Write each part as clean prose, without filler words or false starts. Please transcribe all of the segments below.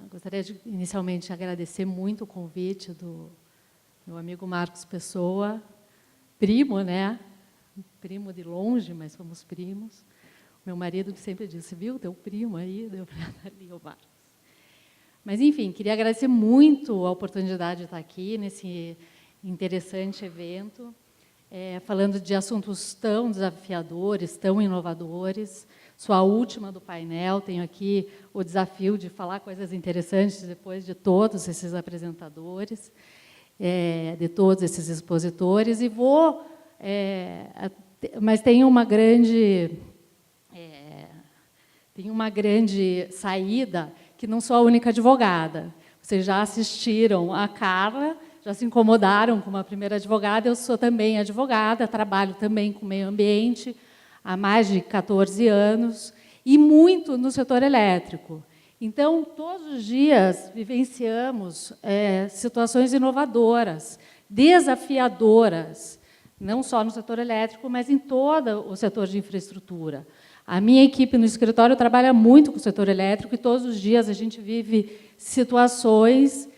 Gostaria de, inicialmente, agradecer muito o convite do meu amigo Marcos Pessoa, primo, né? Primo de longe, mas somos primos. Meu marido que sempre disse, viu, teu primo aí, deu para ali o Marcos. Mas, enfim, queria agradecer muito a oportunidade de estar aqui nesse interessante evento, falando de assuntos tão desafiadores, tão inovadores. Sou a última do painel, tenho aqui o desafio de falar coisas interessantes depois de todos esses apresentadores, de todos esses expositores, e vou... mas tem uma grande saída, que não sou a única advogada. Vocês já assistiram a Carla, já se incomodaram com uma primeira advogada, eu sou também advogada, trabalho também com meio ambiente, há mais de 14 anos, e muito no setor elétrico. Então, todos os dias vivenciamos situações inovadoras, desafiadoras, não só no setor elétrico, mas em todo o setor de infraestrutura. A minha equipe no escritório trabalha muito com o setor elétrico e todos os dias a gente vive situações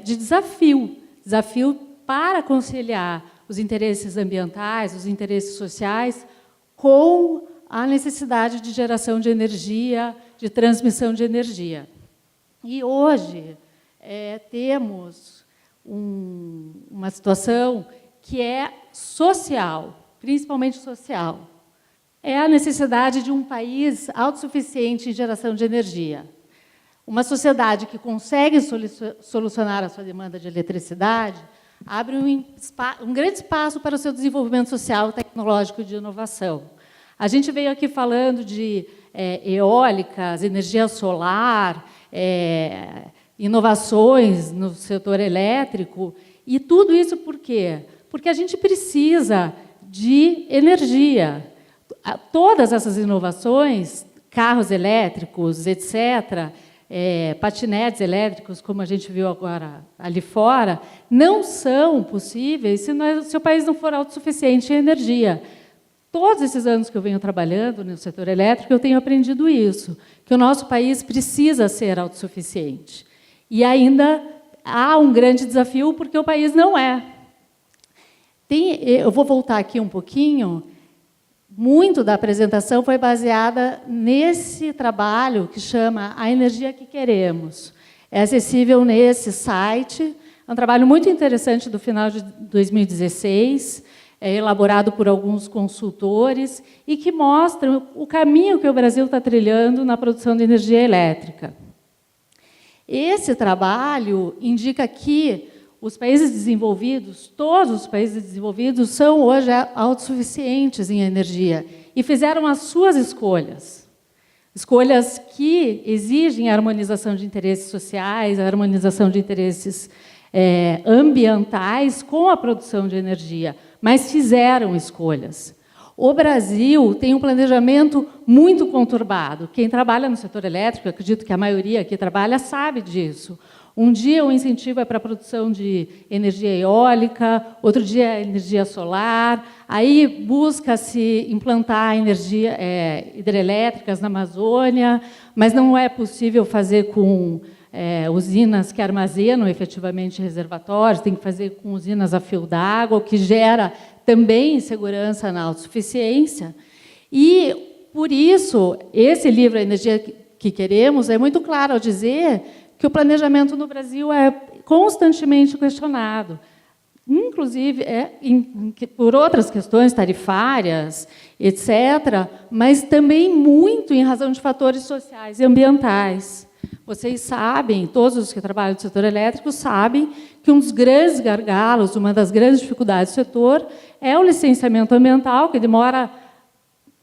de desafio para conciliar os interesses ambientais, os interesses sociais, com a necessidade de geração de energia, de transmissão de energia. E hoje temos uma situação que é social, principalmente social. É a necessidade de um país autossuficiente em geração de energia. Uma sociedade que consegue solucionar a sua demanda de eletricidade abre um grande espaço para o seu desenvolvimento social, tecnológico e de inovação. A gente veio aqui falando de eólicas, energia solar, inovações no setor elétrico, e tudo isso por quê? Porque a gente precisa de energia. Todas essas inovações, carros elétricos, etc., patinetes elétricos, como a gente viu agora ali fora, não são possíveis se o país não for autossuficiente em energia. Todos esses anos que eu venho trabalhando no setor elétrico, eu tenho aprendido isso, que o nosso país precisa ser autossuficiente. E ainda há um grande desafio, porque o país não é. Eu vou voltar aqui um pouquinho. Muito da apresentação foi baseada nesse trabalho que chama A Energia que Queremos. É acessível nesse site. É um trabalho muito interessante do final de 2016, elaborado por alguns consultores, e que mostra o caminho que o Brasil está trilhando na produção de energia elétrica. Esse trabalho indica que os países desenvolvidos, todos os países desenvolvidos, são hoje autossuficientes em energia e fizeram as suas escolhas. Escolhas que exigem a harmonização de interesses sociais, a harmonização de interesses ambientais com a produção de energia, mas fizeram escolhas. O Brasil tem um planejamento muito conturbado. Quem trabalha no setor elétrico, acredito que a maioria que trabalha sabe disso. Um dia o incentivo é para a produção de energia eólica, outro dia é energia solar, aí busca-se implantar energia hidrelétricas na Amazônia, mas não é possível fazer com usinas que armazenam efetivamente reservatórios, tem que fazer com usinas a fio d'água, o que gera também insegurança na autossuficiência. E, por isso, esse livro, A Energia que Queremos, é muito claro ao dizer que o planejamento no Brasil é constantemente questionado, inclusive por outras questões tarifárias, etc., mas também muito em razão de fatores sociais e ambientais. Vocês sabem, todos os que trabalham no setor elétrico sabem que um dos grandes gargalos, uma das grandes dificuldades do setor é o licenciamento ambiental, que demora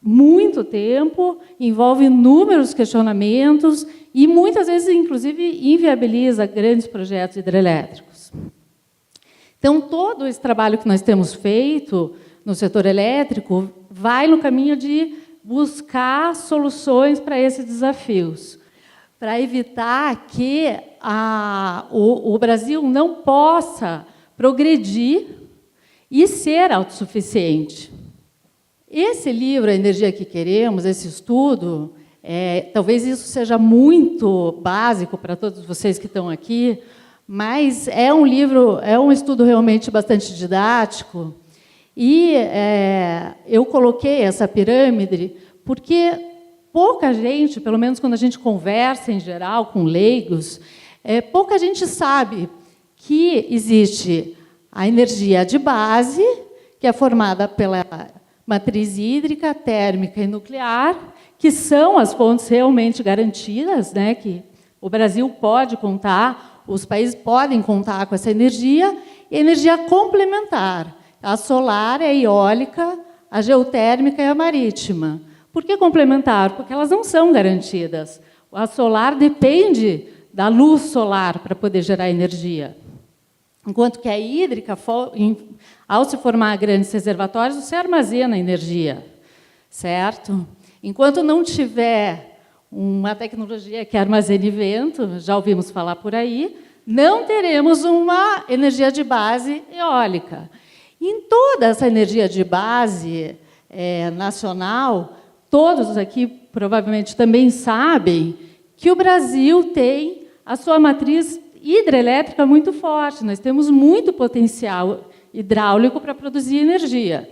muito tempo, envolve inúmeros questionamentos e, muitas vezes, inclusive, inviabiliza grandes projetos hidrelétricos. Então, todo esse trabalho que nós temos feito no setor elétrico vai no caminho de buscar soluções para esses desafios. para evitar que o Brasil não possa progredir e ser autossuficiente. Esse livro, A Energia que Queremos, esse estudo, talvez isso seja muito básico para todos vocês que estão aqui, mas é um livro, é um estudo realmente bastante didático, e eu coloquei essa pirâmide porque pouca gente, pelo menos quando a gente conversa em geral com leigos, pouca gente sabe que existe a energia de base, que é formada pela matriz hídrica, térmica e nuclear, que são as fontes realmente garantidas, né, que o Brasil pode contar, os países podem contar com essa energia, e energia complementar, a solar, a eólica, a geotérmica e a marítima. Por que complementar? Porque elas não são garantidas. A solar depende da luz solar para poder gerar energia. Enquanto que a hídrica, ao se formar grandes reservatórios, você armazena energia, certo? Enquanto não tiver uma tecnologia que armazene vento, já ouvimos falar por aí, não teremos uma energia de base eólica. Em toda essa energia de base nacional, todos aqui provavelmente também sabem que o Brasil tem a sua matriz hidrelétrica muito forte. Nós temos muito potencial hidráulico para produzir energia.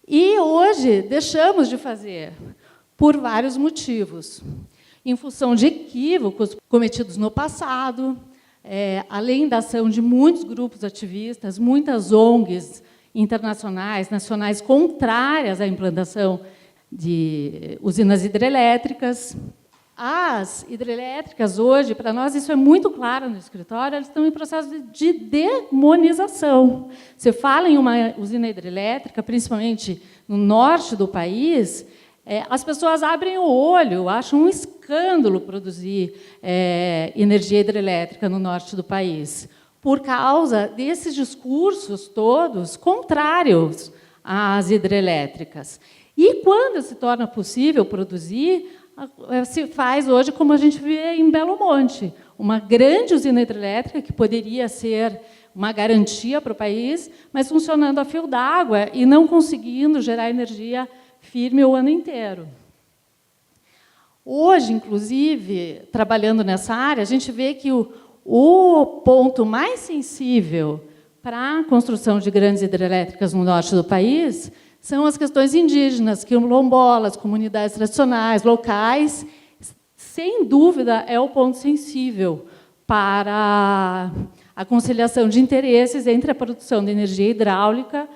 E hoje deixamos de fazer, por vários motivos. Em função de equívocos cometidos no passado, além da ação de muitos grupos ativistas, muitas ONGs internacionais, nacionais, contrárias à implantação de usinas hidrelétricas. As hidrelétricas, hoje, para nós, isso é muito claro no escritório, elas estão em processo de demonização. Você fala em uma usina hidrelétrica, principalmente no norte do país, as pessoas abrem o olho, acham um escândalo produzir energia hidrelétrica no norte do país, por causa desses discursos todos contrários às hidrelétricas. E, quando se torna possível produzir, se faz hoje como a gente vê em Belo Monte, uma grande usina hidrelétrica que poderia ser uma garantia para o país, mas funcionando a fio d'água e não conseguindo gerar energia firme o ano inteiro. Hoje, inclusive, trabalhando nessa área, a gente vê que o ponto mais sensível para a construção de grandes hidrelétricas no norte do país são as questões indígenas, quilombolas, comunidades tradicionais, locais. Sem dúvida, é o ponto sensível para a conciliação de interesses entre a produção de energia hidráulica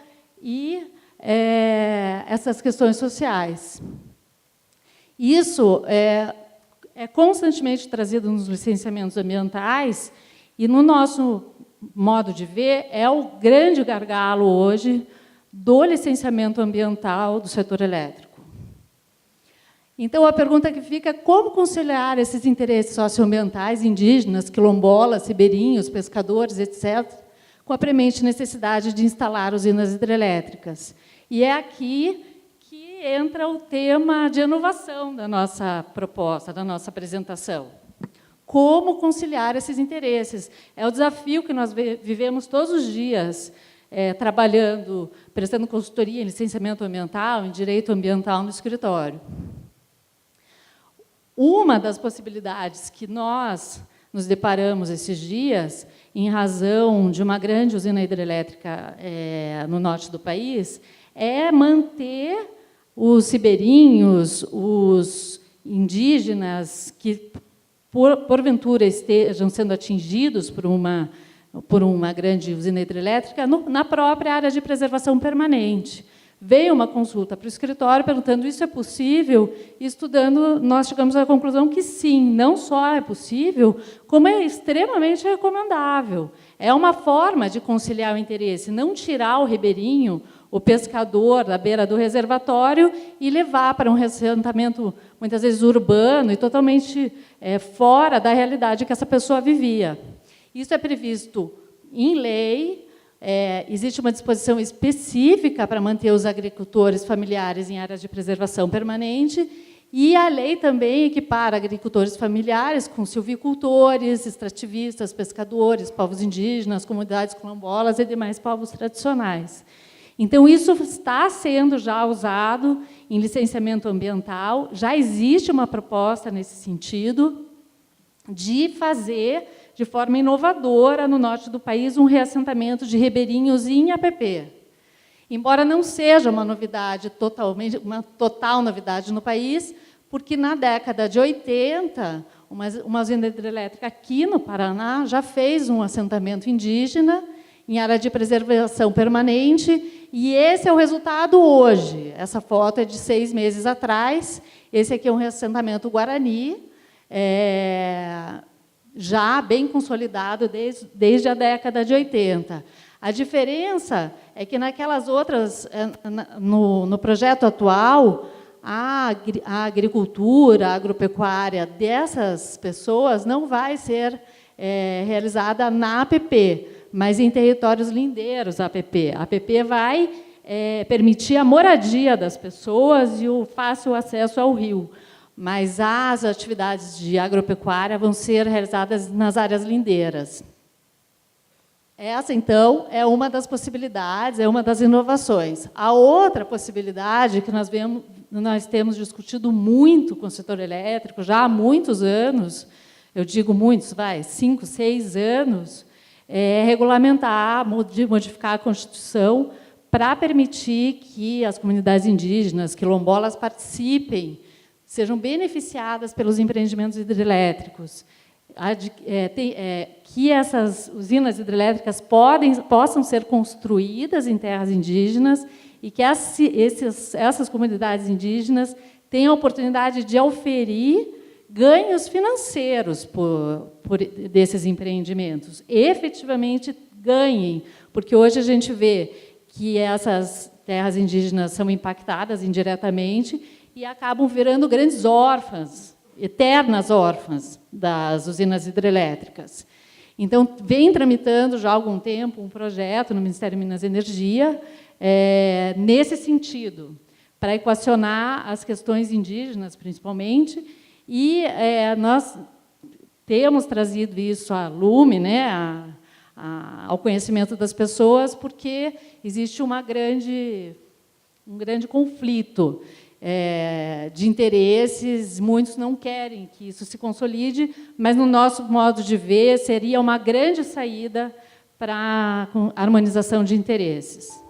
e essas questões sociais. Isso é constantemente trazido nos licenciamentos ambientais e, no nosso modo de ver, é o grande gargalo hoje do licenciamento ambiental do setor elétrico. Então, a pergunta que fica é como conciliar esses interesses socioambientais indígenas, quilombolas, ribeirinhos, pescadores, etc., com a premente necessidade de instalar usinas hidrelétricas. E é aqui que entra o tema de inovação da nossa proposta, da nossa apresentação. Como conciliar esses interesses? É o desafio que nós vivemos todos os dias, trabalhando, prestando consultoria em licenciamento ambiental, em direito ambiental no escritório. Uma das possibilidades que nós nos deparamos esses dias, em razão de uma grande usina hidrelétrica no norte do país, é manter os ribeirinhos, os indígenas que, porventura, estejam sendo atingidos por uma grande usina hidrelétrica na própria área de preservação permanente. Veio uma consulta para o escritório perguntando isso é possível, e estudando, nós chegamos à conclusão que sim, não só é possível, como é extremamente recomendável. É uma forma de conciliar o interesse, não tirar o ribeirinho, o pescador da beira do reservatório e levar para um assentamento, muitas vezes, urbano e totalmente fora da realidade que essa pessoa vivia. Isso é previsto em lei, existe uma disposição específica para manter os agricultores familiares em áreas de preservação permanente, E a lei também equipara agricultores familiares com silvicultores, extrativistas, pescadores, povos indígenas, comunidades quilombolas e demais povos tradicionais. Então, isso está sendo já usado em licenciamento ambiental, já existe uma proposta nesse sentido de fazer, de forma inovadora, no norte do país, um reassentamento de ribeirinhos em APP. Embora não seja uma novidade, uma total novidade no país, porque, na década de 80, uma usina hidrelétrica aqui no Paraná já fez um assentamento indígena em área de preservação permanente, e esse é o resultado hoje. Essa foto é de 6 meses atrás. Esse aqui é um reassentamento guarani, já bem consolidado desde a década de 80. A diferença é que, naquelas outras, no projeto atual, a agricultura, a agropecuária dessas pessoas não vai ser realizada na APP, mas em territórios lindeiros à APP. A APP vai permitir a moradia das pessoas e o fácil acesso ao rio, mas as atividades de agropecuária vão ser realizadas nas áreas lindeiras. Essa, então, é uma das possibilidades, é uma das inovações. A outra possibilidade, que nós temos discutido muito com o setor elétrico, já há muitos anos, eu digo muitos, 5, 6 anos, é regulamentar, modificar a Constituição para permitir que as comunidades indígenas, quilombolas, participem, sejam beneficiadas pelos empreendimentos hidrelétricos, que essas usinas hidrelétricas possam ser construídas em terras indígenas e que essas comunidades indígenas tenham a oportunidade de oferir ganhos financeiros desses empreendimentos. Efetivamente ganhem, porque hoje a gente vê que essas terras indígenas são impactadas indiretamente e acabam virando grandes órfãs, eternas órfãs das usinas hidrelétricas. Então, vem tramitando já há algum tempo um projeto no Ministério de Minas e Energia nesse sentido, para equacionar as questões indígenas, principalmente, e nós temos trazido isso à lume, né, ao conhecimento das pessoas, porque existe um grande conflito de interesses, muitos não querem que isso se consolide, mas, no nosso modo de ver, seria uma grande saída para a harmonização de interesses.